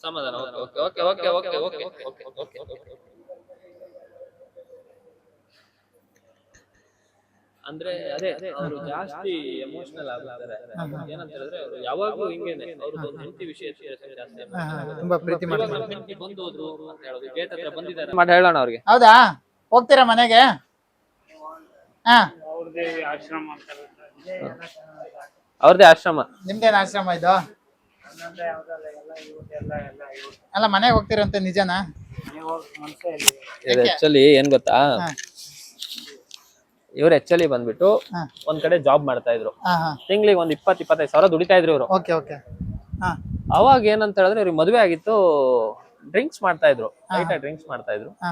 ಸಮಾಧಾನ. Okay okay okay okay okay okay okay okay okay. ಅಂದ್ರೆ ಅದೇ ಅವರು ಜಾಸ್ತಿ ಎಮೋಷನಲ್ ಆಗ್ತಾರೆ. ಏನಂತ ಹೇಳಿದ್ರೆ ಅವರು ಯಾವಾಗ್ಲೂ ಹಿಂಗೇನೆ. ಅವ್ರದ್ದು ಒಂದು ಹೆಂಡತಿ ವಿಷಯ ಜಾಸ್ತಿ ತುಂಬಾ ಪ್ರೀತಿ ಇವಾಗ ಮಾಡ್ತಾರೆ. ನಮ್ಮ ಹೆಂಡತಿ ಬಂದು ಹೋದ್ರು ಅಂತ ಹೇಳೋದು, ಗೇಟ್ ಹತ್ರ ಬಂದಿದ್ದಾರೆ ಮಾಡಿ ಹೇಳೋಣ ಅವ್ರಿಗೆ. ಹೌದಾ, ಹೋಗ್ತೀರಾ ಮನೆಗೆ? ಹಾ, ಅವ್ರದೇ ಆಶ್ರಮ. ನಿಮ್ದೇನ್ ಆಶ್ರಮ ಇದು? ಅಲ್ಲ, ಮನೆಗೆ ಹೋಗ್ತೀರಂತೆ, ನಿಜನಾ? ಆಕ್ಚುಲಿ ಏನ್ ಗೊತ್ತಾ, ಇವ್ರು ಆಕ್ಚುಲಿ ಬಂದ್ಬಿಟ್ಟು ಒಂದ್ ಕಡೆ ಜಾಬ್ ಮಾಡ್ತಾ ಇದ್ರು. ತಿಂಗಳಿಗೆ ಒಂದ್ 20-25 ಸಾವಿರ ದುಡಿತಾ ಇದ್ರು ಇವ್ರು. Okay okay. ಹಾ, ಅವಾಗ ಏನಂತ ಹೇಳಿದ್ರೆ ಇವ್ರಿಗೆ ಮದುವೆ ಆಗಿತ್ತು, ಡ್ರಿಂಕ್ಸ್ ಮಾಡ್ತಾ ಇದ್ರು, ಲೈಟ್ ಡ್ರಿಂಕ್ಸ್ ಮಾಡ್ತಾ ಇದ್ರು. ಹಾ,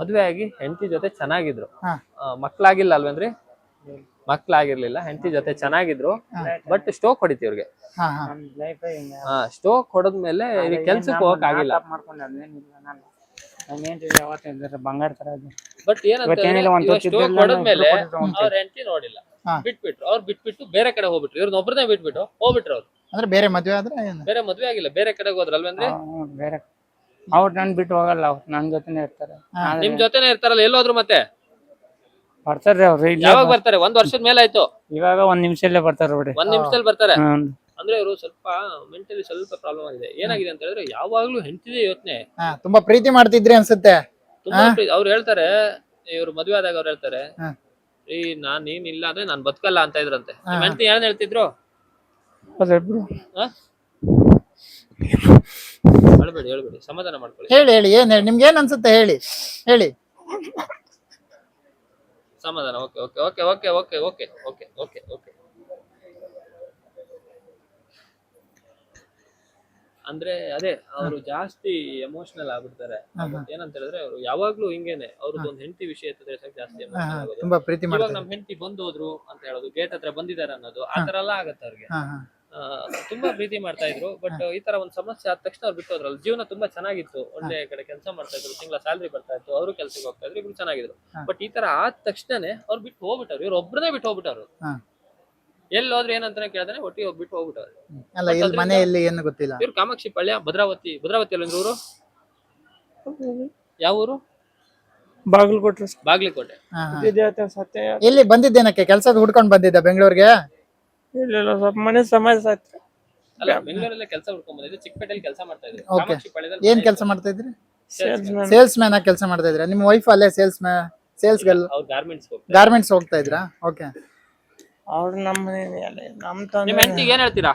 ಮದುವೆ ಆಗಿ ಹೆಂಡತಿ ಜೊತೆ ಚೆನ್ನಾಗಿದ್ರು. ಹಾ. ಮಕ್ಳಾಗಿಲ್ಲ ಅಲ್ವೇನ್ರಿ? ಮಕ್ಳಾಗಿರ್ಲಿಲ್ಲ, ಹೆಂಡತಿ ಜೊತೆ ಚೆನ್ನಾಗಿದ್ರು. ಬಟ್ ಸ್ಟೋಕ್ ಹೊಡಿತಿ ಇವ್ರಿಗೆ. ಹಾ, ಹಾ. ಸ್ಟೋಕ್ ಹೊಡೆದ್ಮೇಲೆ ಇವ್ರಿಗೆ ಕೆಲ್ಸಕ್ಕೆ ಹೋಗಕ್ ಆಗಿಲ್ಲ. ಬಂಗಾರ ತರ ಬಟ್ ಏನಂತ ಸ್ಟೋಕ್ ಹೊಡೆದ್ಮೇಲೆ ಅವ್ರ ಹೆಂಡತಿ ನೋಡಿಲ್ಲ, ಬಿಟ್ಬಿಟ್ರು. ಅವ್ರು ಬಿಟ್ಬಿಟ್ಟು ಬೇರೆ ಕಡೆ ಹೋಗ್ಬಿಟ್ರು. ಇವ್ರನ್ನ ಒಬ್ಬರನ್ನೇ ಬಿಟ್ಬಿಟ್ಟು ಹೋಗ್ಬಿಟ್ರು ಅವ್ರು. ಅಂದ್ರೆ ಬೇರೆ ಮದ್ವೆ ಆದ್ರೆ ಏನು? ಬೇರೆ ಮದ್ವೆ ಆಗಿಲ್ಲ, ಬೇರೆ ಕಡೆಗೆ ಹೋದ್ರ ಅಲ್ವೇನ್ರಿ? ಬೇರೆ ಅವ್ರು ನನ್ ಬಿಟ್ಟು ಹೋಗಲ್ಲ, ಅವ್ರು ನನ್ ಜೊತೆನೆ ಇರ್ತಾರೆ. ನಿಮ್ ಜೊತೆನೆ ಇರ್ತಾರಲ್ಲ, ಎಲ್ಲೋದ್ರು ಮತ್ತೆ ಬರ್ತಾರ್ರಿ ಅವ್ರು. ಯಾವಾಗ ಬರ್ತಾರೆ? 1 ವರ್ಷದ ಮೇಲೆ ಆಯ್ತು. ಇವಾಗ 1 ನಿಮಿಷಲ್ಲೇ ಬರ್ತಾರ ಬಿಡಿ. 1 ನಿಮಿಷದಲ್ಲಿ ಬರ್ತಾರೆ. ಅಂದ್ರೆ ಇವರು ಸ್ವಲ್ಪ ಮೆಂಟಲಿ ಸ್ವಲ್ಪ ಪ್ರಾಬ್ಲಮ್ ಆಗಿದೆ. ಏನಾಗಿದೆ ಅಂತ ಹೇಳಿದ್ರೆ ಯಾವಾಗ್ಲೂ ಹೆಂಡತಿದೇ ಯೋಚನೆ. ತುಂಬಾ ಪ್ರೀತಿ ಮಾಡ್ತಿದ್ರಿ ಅನ್ಸುತ್ತೆ. ಅವ್ರು ಹೇಳ್ತಾರೆ, ಇವ್ರು ಮದ್ವೆ ಆದಾಗ ಅವ್ರು ಹೇಳ್ತಾರೆ, ನೀನ್ ಇಲ್ಲ ಅಂದ್ರೆ ನಾನ್ ಬದುಕಲ್ಲ ಅಂತ ಇದ್ರಂತೆ. ಹೆಂಡತಿ ಏನ್ ಹೇಳ್ತಿದ್ರು? ಹೇಳ್ಬೇಡಿ ಹೇಳ್ಬೇಡಿ, ಸಮಾಧಾನ ಮಾಡ್ಕೊಳ್ಳಿ. ಹೇಳಿ ಹೇಳಿ, ಏನ್ ಹೇಳಿ, ನಿಮ್ಗೆ ಏನ್ ಅನ್ಸುತ್ತೆ ಹೇಳಿ ಹೇಳಿ. ಸಮಾಧಾನ. Okay okay okay okay okay okay okay okay okay. ಅಂದ್ರೆ ಅದೇ ಅವರು ಜಾಸ್ತಿ ಎಮೋಷನಲ್ ಆಗ್ಬಿಡ್ತಾರೆ. ಏನಂತ ಹೇಳಿದ್ರೆ ಅವರು ಯಾವಾಗ್ಲೂ ಹಿಂಗೇನೆ. ಅವ್ರದ್ದು ಒಂದು ಹೆಂಡತಿ ವಿಷಯ ಜಾಸ್ತಿ ಎಮೋಷನಲ್ ಆಗೋದು. ತುಂಬಾ ಪ್ರೀತಿ ಇವಾಗ ನಮ್ ಹೆಂಡತಿ ಬಂದು ಹೋದ್ರು ಅಂತ ಹೇಳೋದು, ಗೇಟ್ ಹತ್ರ ಬಂದಿದ್ದಾರೆ ಅನ್ನೋದು, ಆತರ ಎಲ್ಲ ಆಗತ್ತೆ ಅವ್ರಿಗೆ. ತುಂಬಾ ಪ್ರೀತಿ ಮಾಡ್ತಾ ಇದ್ರು. ಬಟ್ ಈ ತರ ಒಂದ್ ಸಮಸ್ಯೆ ಆದ ತಕ್ಷಣ ಅವ್ರು ಬಿಟ್ಟು ಹೋದ್ರಲ್ಲ. ಜೀವನ ತುಂಬಾ ಚೆನ್ನಾಗಿತ್ತು, ಒಳ್ಳೆ ಕಡೆ ಕೆಲಸ ಮಾಡ್ತಾ ಇದ್ರು, ತಿಂಗಳ ಸ್ಯಾಲ್ರಿ ಬರ್ತಾ ಇತ್ತು, ಅವರು ಕೆಲ್ಸಕ್ಕೆ ಹೋಗ್ತಾ ಇದ್ರು, ಇಬ್ರು ಚೆನ್ನಾಗಿದ್ರು. ಬಟ್ ಈ ತರ ಆದ ತಕ್ಷಣನೇ ಅವ್ರು ಬಿಟ್ಟು ಹೋಗ್ಬಿಟ್ಟವ್ರು. ಇವ್ರು ಒಬ್ಬರನ್ನೇ ಬಿಟ್ಟು ಹೋಗ್ಬಿಟ್ಟವ್ರು. ಎಲ್ಲಿ ಹೋದ್ರೆ ಏನಂತಾನೆ ಕೇಳ್ದಾನೆ ಒಟ್ಟಿಗೆ ಹೋಗ್ಬಿಟ್ಟು ಹೋಗ್ಬಿಟ್ಟವ್ರು. ಅಲ್ಲ, ಇಲ್ಲಿ ಮನೆಯಲ್ಲಿ ಏನು ಗೊತ್ತಿಲ್ಲ. ಇವ್ರು ಕಾಮಾಕ್ಷಿ ಪಾಳ್ಯ, ಭದ್ರಾವತಿ ಅಲ್ಲ ಊರು? ಯಾವ ಊರು? ಬಾಗಲಕೋಟೆ. ಬಾಗ್ಲಿಕೋಟೆ. ಎಲ್ಲಿ ಬಂದಿದ್ದೇನಕ್ಕೆ? ಕೆಲ್ಸದ ಹುಡ್ಕೊಂಡ್ ಬಂದಿದ್ದ ಬೆಂಗಳೂರಿಗೆ? ಇಲ್ಲ, ಸ್ವಲ್ಪ ಮನೆ ಸಮಸ್ಯೆ ಆಯ್ತು. ಅಲ್ಲ, ಬೆಂಗಳೂರಲ್ಲೇ ಕೆಲಸ ಹುಡ್ಕೊಂಡ್ ಬಂದಿದ್ದು, ಚಿಕ್ಕಪೇಟೆಯಲ್ಲಿ ಕೆಲಸ ಮಾಡ್ತಾ ಇದ್ರು. ಕಾಮಾಕ್ಷಿ ಪಾಳ್ಯದಲ್ಲಿ ಏನ್ ಕೆಲಸ ಮಾಡ್ತಾ ಇದ್ರಿ? ಸೇಲ್ಸ್ ಮ್ಯಾನ್ ಆಗಿ ಕೆಲಸ ಮಾಡ್ತಾ ಇದ್ರ? ನಿಮ್ಮ ವೈಫ್ ಅಲ್ಲೇ ಸೇಲ್ಸ್ ಗರ್ಲ್? ಅವ್ರು ಗಾರ್ಮೆಂಟ್ಸ್ ಹೋಗ್ತಾ ಇದ್ರಾ? ಓಕೆ. ಅವ್ರು ನಮ್ಮ ನಿಮ್ಮ ಹೆಂಡತಿಗೆ ಏನ್ ಹೇಳ್ತೀರಾ?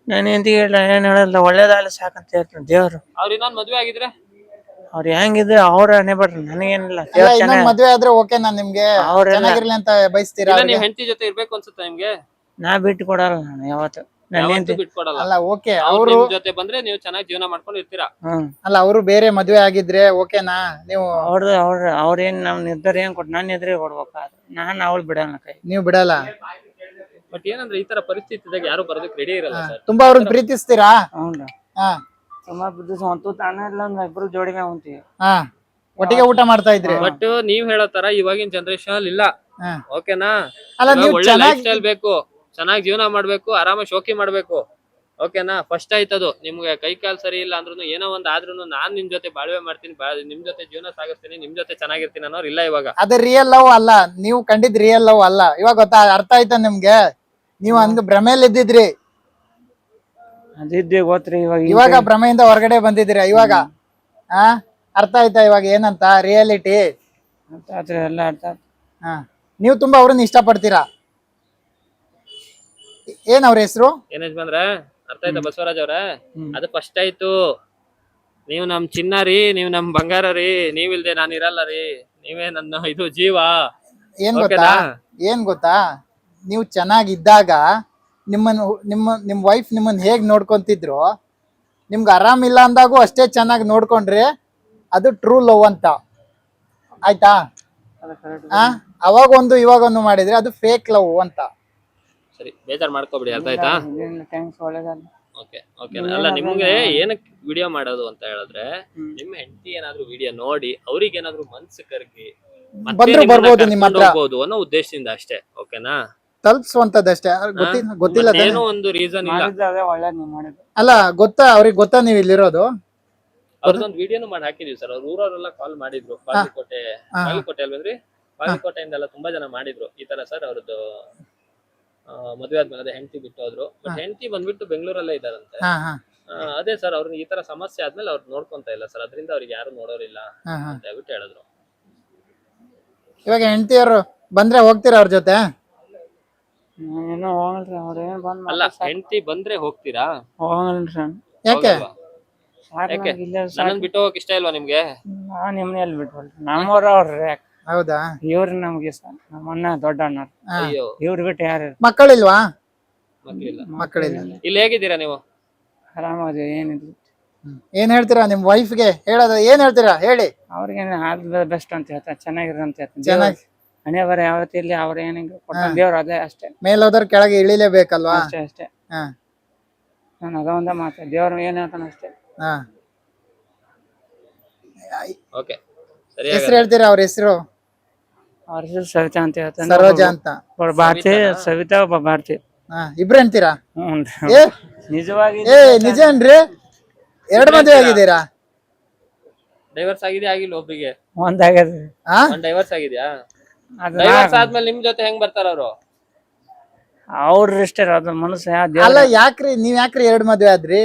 ನಾನು ಹೆಂಡತಿಗೆ ಏನ್ ಹೇಳಲ್ಲ, ಒಳ್ಳೇದಾಗಲಿ ಸಾಕಂತ ಹೇಳ್ತೀನಿ ದೇವ್ರು. ಅವ್ರ ಇನ್ನೊಂದ್ ಮದ್ವೆ ಆಗಿದ್ರೆ ಅವ್ರ ಹೆಂಗಿದ್ರೆ ಅವ್ರ ಅನೇ ಬಿಡ್ರಿ, ನನಗೇನಿಲ್ಲ. ಮದ್ವೆ ಆದ್ರೆ ಓಕೆ, ನಾನ್ ನಿಮ್ಗೆ ಚೆನ್ನಾಗಿರ್ಲಿ ಅಂತ ಬಯಸ್ತೀರಾ? ನಿಮ್ ಹೆಂಡತಿ ಜೊತೆ ಇರ್ಬೇಕು ಅನ್ಸುತ್ತಾ ನಿಮ್ಗೆ? ನಾ ಬಿಟ್ಟು ಕೊಡಲ್ಲ ನಾನು ಯಾವತ್ತು. ಬಿಟ್ಕೊಡಲ್ಲ. ಅಲ್ಲ, ಓಕೆ, ಅವ್ರು ನಿಮ್ ಜೊತೆ ಬಂದ್ರೆ ನೀವು ಚೆನ್ನಾಗಿ ಜೀವನ ಮಾಡ್ಕೊಂಡು ಇರ್ತೀರಾ. ಅಲ್ಲ, ಅವರು ಬೇರೆ ಮದ್ವೆ ಆಗಿದ್ರೆ ಓಕೆನಾ? ನೀವು ಅವ್ರೇನ್ ನಮ್ ನಿರ್ಧಾರ ಏನ್ ಕೊಟ್ಟು ನಾನು ಎದುರೇ ಕೊಡ್ಬೇಕಾದ್ರೆ ನಾನು ಅವಳು ಬಿಡಲ್ಲ, ಕೈ ನೀವು ಬಿಡಲ್ಲ. ಬಟ್ ಏನಂದ್ರೆ ಈ ತರ ಪರಿಸ್ಥಿತಿದಾಗ ಯಾರು ಬರೋದಕ್ಕೆ ರೆಡಿ ಇರಲ್ಲ ಸರ್. ತುಂಬಾ ಅವ್ರನ್ನ ಪ್ರೀತಿಸ್ತೀರಾ? ಹೌದಾ? ತುಂಬಾ ಪ್ರೀತಿಸ್ ಇಬ್ರು ಜೋಡಿ ಮ್ಯಾಗ ಹೊಂತೀವಿ. ಒಟ್ಟಿಗೆ ಊಟ ಮಾಡ್ತಾ ಇದ್ರಿ? ಬಟ್ ನೀವ್ ಹೇಳೋ ತರ ಇವಾಗಿನ ಜನರೇಷನ್ ಅಲ್ಲಿ ಇಲ್ಲ. ಓಕೆನಾ? ಒಳ್ಳೆ ಲೈಫ್ ಸ್ಟೈಲ್ ಬೇಕು, ಚೆನ್ನಾಗಿ ಜೀವನ ಮಾಡ್ಬೇಕು, ಆರಾಮಾಗಿ ಶೋಕಿ ಮಾಡ್ಬೇಕು. ಓಕೆನಾ? ಫಸ್ಟ್ ಆಯ್ತದು. ನಿಮ್ಗೆ ಕೈ ಕಾಲ್ ಸರಿ ಇಲ್ಲ ಅಂದ್ರೂ ಏನೋ ಒಂದ್ ಆದ್ರೂ ನಾನ್ ನಿಮ್ ಜೊತೆ ಬಾಳ್ವೆ ಮಾಡ್ತೀನಿ, ನಿಮ್ ಜೊತೆ ಜೀವನ ಸಾಗಿಸ್ತೀನಿ, ನಿಮ್ ಜೊತೆ ಚೆನ್ನಾಗಿರ್ತೀನಿ ಅನ್ನೋರು ಇಲ್ಲ ಇವಾಗ. ಅದೇ ರಿಯಲ್ ಲವ್ ಅಲ್ಲ, ನೀವು ಕಂಡಿದ್ ರಿಯಲ್ ಲವ್ ಅಲ್ಲ. ಇವಾಗ ಗೊತ್ತಾ, ಅರ್ಥ ಆಯ್ತಾ ನಿಮ್ಗೆ? ನೀವು ಹಂಗ ಭ್ರಮೆಯಲ್ಲಿ ಇದ್ದಿದ್ರಿ, ಅದಿದ್ದೆ ಗೊತ್ತ್ರಿ. ಇವಾಗ ಭ್ರಮೆಯಿಂದ ಹೊರಗಡೆ ಬಂದಿದ್ದೀರಿ. ಇವಾಗ ಅರ್ಥ ಆಯ್ತಾ ಇವಾಗ ಏನಂತ ರಿಯಾಲಿಟಿ? ಎಲ್ಲ ಅರ್ಥ. ನೀವು ತುಂಬಾ ಅವ್ರನ್ನ ಇಷ್ಟ ಪಡ್ತೀರಾ. ಏನ್ ಅವ್ರ ಹೆಸರು? ಏನೇಜ್ ಬಂದ್ರೆ ಅರ್ಥ ಆಯ್ತಾ ಬಸವರಾಜ್ ಅವ್ರ? ಅದು ಫಸ್ಟ್ ಆಯ್ತು. ನೀವು ನಮ್ ಚಿನ್ನ ರೀ, ನೀವು ನಮ್ ಬಂಗಾರ ರೀ, ನೀವಿಲ್ದೆ ನಾನು ಇರಲ್ಲ ರೀ, ನೀವೇ ನನ್ನ ಇದು ಜೀವ. ಏನ್ ಗೊತ್ತಾ, ನೀವು ಚೆನ್ನಾಗಿದ್ದಾಗ ನಿಮ್ ವೈಫ್ ನಿಮ್ಮನ್ನ ಹೇಗ್ ನೋಡ್ಕೊಂತಿದ್ರು, ನಿಮ್ಗೆ ಆರಾಮಿಲ್ಲ ಅಂದಾಗೂ ಅಷ್ಟೇ ಚೆನ್ನಾಗಿ ನೋಡ್ಕೊಂಡ್ರೆ ಅದು ಟ್ರೂ ಲವ್ ಅಂತ. ಆಯ್ತಾ? ಅವಾಗ ಒಂದು ಇವಾಗ ಒಂದು ಮಾಡಿದ್ರೆ ಅದು ಫೇಕ್ ಲವ್ ಅಂತ. ಸರಿ, ಬೇಜಾರ್ ಮಾಡ್ಕೋಬಿಡಿ, ಅರ್ಥ ಆಯ್ತಾ? Okay okay. ಅಲ್ಲ, ನಿಮ್ಗೆ ಏನಕ್ಕೆ ವಿಡಿಯೋ ಮಾಡೋದು ಅಂತ ಹೇಳಿದ್ರೆ, ನಿಮ್ಮ ಹೆಂಡತಿ ಏನಾದ್ರು ವಿಡಿಯೋ ನೋಡಿ ಅವ್ರಿಗೆ ಏನಾದ್ರು ಮನ್ಸು ಕರಗಿ ಬರ್ಬೋದು ನಿಮ್ಮ ಹತ್ರ ಹೋಗ್ಬೋದು ಅನ್ನೋ ಉದ್ದೇಶದಿಂದ ಅಷ್ಟೇ. ಓಕೆನಾ? ತಲುಪಿಸುವಂತದ್ದಷ್ಟೇ ಗೊತ್ತಿಲ್ಲ ತಾನೇ? ಏನೋ ಒಂದು ರೀಸನ್ ಇಲ್ಲ. ಮಾಡಿದ್ದು ಅದೇ ಒಳ್ಳೇದ್ ನೀವು ಮಾಡಿದ್ದು. ಅಲ್ಲ ಅವ್ರಿಗೆ ಗೊತ್ತಾ ನೀವು ಇಲ್ಲಿರೋದು? ಅವ್ರದ್ದೊಂದು ವಿಡಿಯೋನು ಮಾಡಿ ಹಾಕಿದೀವಿ ಸರ್. ಅವ್ರ ಊರವರೆಲ್ಲ ಕಾಲ್ ಮಾಡಿದ್ರು. ಬಾಗಲಕೋಟೆ ಅಲ್ವೇನ್ರಿ? ಬಾಗಲಕೋಟೆಯಿಂದೆಲ್ಲ ತುಂಬಾ ಜನ ಮಾಡಿದ್ರು ಈ ತರ ಸರ್. ಅವ್ರದ್ದು ಮದುವೆ ಆದ್ಮೇಲೆ ಅದೇ ಹೆಂಡತಿ ಬಿಟ್ಟು ಹೋದ್ರು. ಬಟ್ ಹೆಂಡತಿ ಬಂದ್ಬಿಟ್ಟು ಬೆಂಗಳೂರಲ್ಲೇ ಇದಾರಂತೆ. ಹಾ ಹಾ ಅದೇ ಸರ್, ಅವ್ರನ್ನ ಈ ತರ ಸಮಸ್ಯೆ ಆದ್ಮೇಲೆ ಅವ್ರು ನೋಡ್ಕೊಂತ ಇಲ್ಲ ಸರ್. ಅದರಿಂದ ಅವ್ರಿಗೆ ಯಾರು ನೋಡೋರಿಲ್ಲ ಹಾ ಹಾ. ಅಂತ ಹೇಳ್ಬಿಟ್ಟು ಹೇಳಿದ್ರು. ಇವಾಗ ಹೆಂಡತಿಯವರು ಬಂದ್ರೆ ಹೋಗ್ತೀರಾ ಅವ್ರ ಜೊತೆ? ಏನೋ ಹೋಗಲ್ರಿ ಅವ್ರೇನ್ ಬಂದ್ ಅಲ್ಲ, ಹೆಂಡತಿ ಬಂದ್ರೆ ಹೋಗ್ತೀರಾ? ಹೋಗಲ್ರಿ ನಾನು. ಯಾಕೆ? ಯಾಕೆ? ನನ್ನನ್ ಬಿಟ್ಟು ಹೋಗಕ್ ಇಷ್ಟ ಇಲ್ವಾ ನಿಮ್ಗೆ? ನಾನ್ ನಿಮ್ನ ಎಲ್ಲಿ ಬಿಟ್ವಲ್ರಿ, ನಮ್ಮವ್ರ ಅವ್ರಿ. ಹೌದಾ? ಇವ್ರು ನಮ್ಗೆ ನಮ್ಮ ಅಣ್ಣ ದೊಡ್ಡ ಅಣ್ಣ, ಅಯ್ಯೋ, ಇವ್ರು ಬಿಟ್ಟು ಯಾರು ಮಕ್ಕಳಿಲ್ವಾ? ಮಕ್ಳಿಲ್ಲ. ಮಕ್ಕಳಿಲ್ಲ. ಇಲ್ಲಿ ಹೇಗಿದ್ದೀರಾ ನೀವು? ಆರಾಮಾಗಿ ಏನಿಲ್ಲ. ಏನ್ ಹೇಳ್ತೀರಾ ನಿಮ್ ವೈಫ್ಗೆ? ಹೇಳೋದು ಏನ್ ಹೇಳ್ತೀರಾ ಹೇಳಿ. ಅವ್ರಿಗೆ ಆಲ್ ಬೆಸ್ಟ್ ಅಂತ ಹೇಳ್ತಾರೆ, ಚೆನ್ನಾಗಿರ ಅಂತ ಹೇಳ್ತಾರೆ. ಚೆನ್ನಾಗಿ ಹಣೆ ಬರ ಯಾವತ್ತು ಇಲ್ಲಿ ಅವ್ರ ಏನಿಗೆ ಕೊಟ್ಟ ದೇವ್ರು ಅದೇ ಅಷ್ಟೇ. ಮೇಲೋದ್ರ ಕೆಳಗೆ ಇಳಿಲೇಬೇಕಲ್ವಾ? ಅಷ್ಟೇ ಅಷ್ಟೇ. ಹಾ ನಾನು ಅದೊಂದೇ ಮಾತು, ದೇವ್ರು ಏನ್ ಹೇಳ್ತಾನ ಅಷ್ಟೇ. ಹಾ. ಓಕೆ, ಸರಿ. ಹೆಸರು ಹೇಳ್ತೀರಾ? ಅವ್ರ ಹೆಸರು? ಅವ್ರ ಹೆಸರು ಸವಿತಾ ಅಂತ ಹೇಳ್ತಾನೆ. ಸರೋಜಾ ಅಂತ. ಒಬ್ಬ ಭಾರತಿ, ಸವಿತಾ, ಒಬ್ಬ ಭಾರತಿ. ಹಾ, ಇಬ್ರು ಅಂತೀರಾ? ಹ್ಞೂ. ಏ ನಿಜವಾಗಿ ನಿಜನ್ರಿ? 2 ಮದುವೆ ಆಗಿದ್ದೀರಾ? ಡೈವರ್ಸ್ ಆಗಿದೆ ಆಗಿಲ್ಲ ಒಬ್ರಿಗೆ? ಒಂದಾಗ್ಯದ. ಒಂದ್ ಡೈವರ್ಸ್ ಆಗಿದ್ಯಾ? ಅದು ಡೈವರ್ಸ್ ಆದ್ಮೇಲೆ ನಿಮ್ ಜೊತೆ ಹೆಂಗ್ ಬರ್ತಾರ ಅವರು? ಅವ್ರ ಇಷ್ಟ ಅದು ಮನಸ್ಸು. ಅಲ್ಲ ಯಾಕ್ರಿ ನೀವ್ ಯಾಕ್ರಿ 2 ಮದ್ವೆ ಆದ್ರಿ?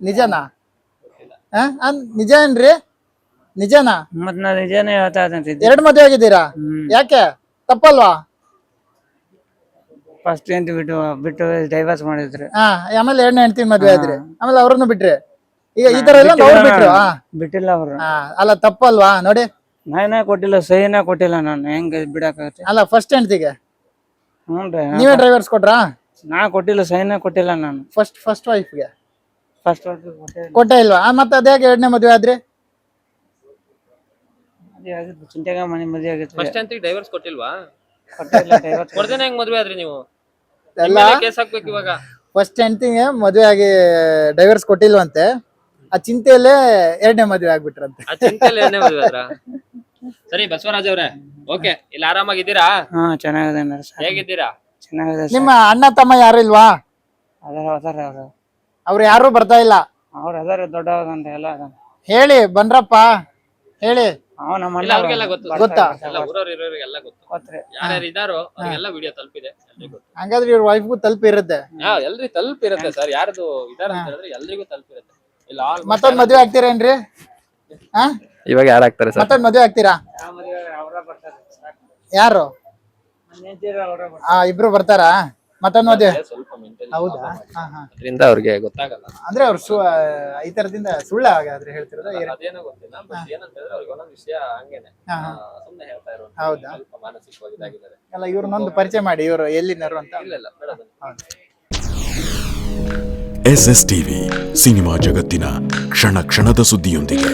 ನಿಜನಾ? ನಿಜ ಏನ್ರಿ? ನಿಜನಾ? ಮತ್ ನಾ ನಿಜಾನೇ ಹೇಳ್ತಾ ಇದ್ದಂತಿದ್ದೆ. 2 ಮದ್ವೆ ಆಗಿದ್ದೀರಾ? ಯಾಕೆ? ತಪ್ಪಲ್ವಾ? ಫಸ್ಟ್ ಹೆಂಡತಿ ಬಿಟ್ಟು ಡೈವರ್ಸ್ ಮಾಡಿದ್ರಿ. ಆಮೇಲೆ 2ನೇ ಹೆಂಡತಿ ಮದ್ವೆ ಆದ್ರಿ, ಆಮೇಲೆ ಅವ್ರನ್ನು ಬಿಟ್ರಿ. ಈಗ ಈ ತರ ಎಲ್ಲ ಅವ್ರು ಬಿಟ್ರು? ಬಿಟ್ಟಿಲ್ಲ ಅವ್ರು. ಅಲ್ಲ ತಪ್ಪಲ್ವಾ? ನೋಡಿ, ನಾನೇ ಕೊಟ್ಟಿಲ್ಲ, ಸಹಿನೇ ಕೊಟ್ಟಿಲ್ಲ, ನಾನು ಹೆಂಗ ಬಿಡಾಕತ್ತೆ? ಅಲ್ಲ ಫಸ್ಟ್ ಹೆಂಡತಿಗೆ ಹ್ಞೂನ್ರಿ, ನೀವೇ ಡ್ರೈವರ್ಸ್ ಕೊಟ್ರಾ? ನಾ ಕೊಟ್ಟಿಲ್ಲ, ಸಹಿನೇ ಕೊಟ್ಟಿಲ್ಲ ನಾನು. ಫಸ್ಟ್ ವೈಫ್ಗೆ ಫಸ್ಟ್ ಕೊಟ್ಟೇ ಇಲ್ವಾ? ಮತ್ತೆ ಅದ್ಯಾಕೆ 2ನೇ ಮದ್ವೆ ಆದ್ರಿ? ಚಿಂತೆಗ ಮನೆ ಮದುವೆ ಆಗಿತ್ತು. ಫಸ್ಟ್ ಅಂತ ಡೈವರ್ಸ್ ಕೊಟ್ಟಿಲ್ವಾ? ಕೊಟ್ಟಿಲ್ಲ, ಡೈವರ್ಸ್ ಕೊಡ್ದೇನೆ ಹೆಂಗ್ ಮದ್ವೆ ಆದ್ರಿ ನೀವು? ಎಲ್ಲ ಕೇಸ್ ಹಾಕ್ಬೇಕು ಇವಾಗ. ಫಸ್ಟ್ ಹೆಂಡತಿಗೆ ಮದ್ವೆ ಆಗಿ ಡೈವರ್ಸ್ ಕೊಟ್ಟಿಲ್ವಂತೆ, ಆ ಚಿಂತೆಯಲ್ಲೇ 2ನೇ ಮದ್ವೆ ಆಗ್ಬಿಟ್ರಂತೆ. ಆ ಚಿಂತೆಯಲ್ಲಿ 2ನೇ ಮದ್ವೆ ಆದ್ರ? ಸರಿ ಬಸವರಾಜ್ ಅವ್ರೆ, ಓಕೆ, ಇಲ್ಲಿ ಆರಾಮಾಗಿದ್ದೀರಾ? ಹಾ, ಚೆನ್ನಾಗಿದೆ. ಹೇಗಿದ್ದೀರಾ? ಚೆನ್ನಾಗಿದೆ. ನಿಮ್ಮ ಅಣ್ಣ ತಮ್ಮ ಯಾರು ಇಲ್ವಾ? ಅದಾರ ಅವ್ರು. ಅವ್ರು ಯಾರು ಬರ್ತಾ ಇಲ್ಲ. ಅವ್ರು ಅದಾರ, ದೊಡ್ಡವದಂತ ಎಲ್ಲ ಅದ. ಹೇಳಿ ಬನ್ರಪ್ಪ, ಹೇಳಿ. ಅವ ನಮ್ಮ ಇಲ್ಲ, ಅವ್ರಿಗೆಲ್ಲ ಗೊತ್ತು. ಗೊತ್ತಾ? ಎಲ್ಲ ಊರವ್ರು ಇರೋರಿಗೆಲ್ಲ ಗೊತ್ತು. ಗೊತ್ತ್ರಿ. ಯಾರ್ಯಾರು ಇದಾರೋ ಅವ್ರಿಗೆಲ್ಲ ವಿಡಿಯೋ ತಲುಪಿದೆ, ಎಲ್ರಿಗೂ ಗೊತ್ತು. ಹಂಗಾದ್ರೆ ಇವ್ರ ವೈಫ್ಗೂ ತಲುಪಿರುತ್ತೆ. ಎಲ್ರಿಗೂ ತಲುಪಿರುತ್ತೆ ಸರ್. ಯಾರ್ದು ಇದಾರ ಅಂತ ಹೇಳಿದ್ರೆ ಎಲ್ರಿಗೂ ತಲುಪಿರುತ್ತೆ. ಇಲ್ಲ ಮತ್ತೊಂದ್ ಮದ್ವೆ ಆಗ್ತೀರೇನ್ರಿ? ಇವಾಗ ಯಾರು ಆಗ್ತಾರೆ ಸರ್? ಮತ್ತೊಂದ್ ಮದ್ವೆ ಆಗ್ತೀರಾ? ಯಾರು? ಇಬ್ರು ಬರ್ತಾರಾ ಮತ್ತೊಂದ್ ಮದ್ವೆ? ಸ್ವಲ್ಪ ಮೆಂಟಲ್ ಹೌದಾ? ಅದರಿಂದ ಅವ್ರಿಗೆ ಗೊತ್ತಾಗಲ್ಲ. ಅಂದ್ರೆ ಅವ್ರು ಈ ತರದಿಂದ ಸುಳ್ಳು ಹಾಗಾದ್ರೆ ಹೇಳ್ತಿರೋದು? ಅದೇನೋ ಗೊತ್ತಿಲ್ಲ, ಬಟ್ ಏನಂತ ಹೇಳಿದ್ರೆ ಅವ್ರಿಗೆ ಒಂದೊಂದು ವಿಷಯ ಹಂಗೇನೆ ಸುಮ್ನೆ ಹೇಳ್ತಾ ಇರೋ. ಹೌದಾ? ಸ್ವಲ್ಪ ಮಾನಸಿಕವಾಗಿ ಇದಾಗಿದ್ದಾರೆ. ಅಲ್ಲ ಇವ್ರನ್ನೊಂದು ಪರಿಚಯ ಮಾಡಿ, ಇವರು ಎಲ್ಲಿನರು ಅಂತ. ಇಲ್ಲ ಬೇಡ ಬನ್ನಿ. SS ಟಿವಿ, ಸಿನಿಮಾ ಜಗತ್ತಿನ ಕ್ಷಣ ಕ್ಷಣದ ಸುದ್ದಿಯೊಂದಿಗೆ.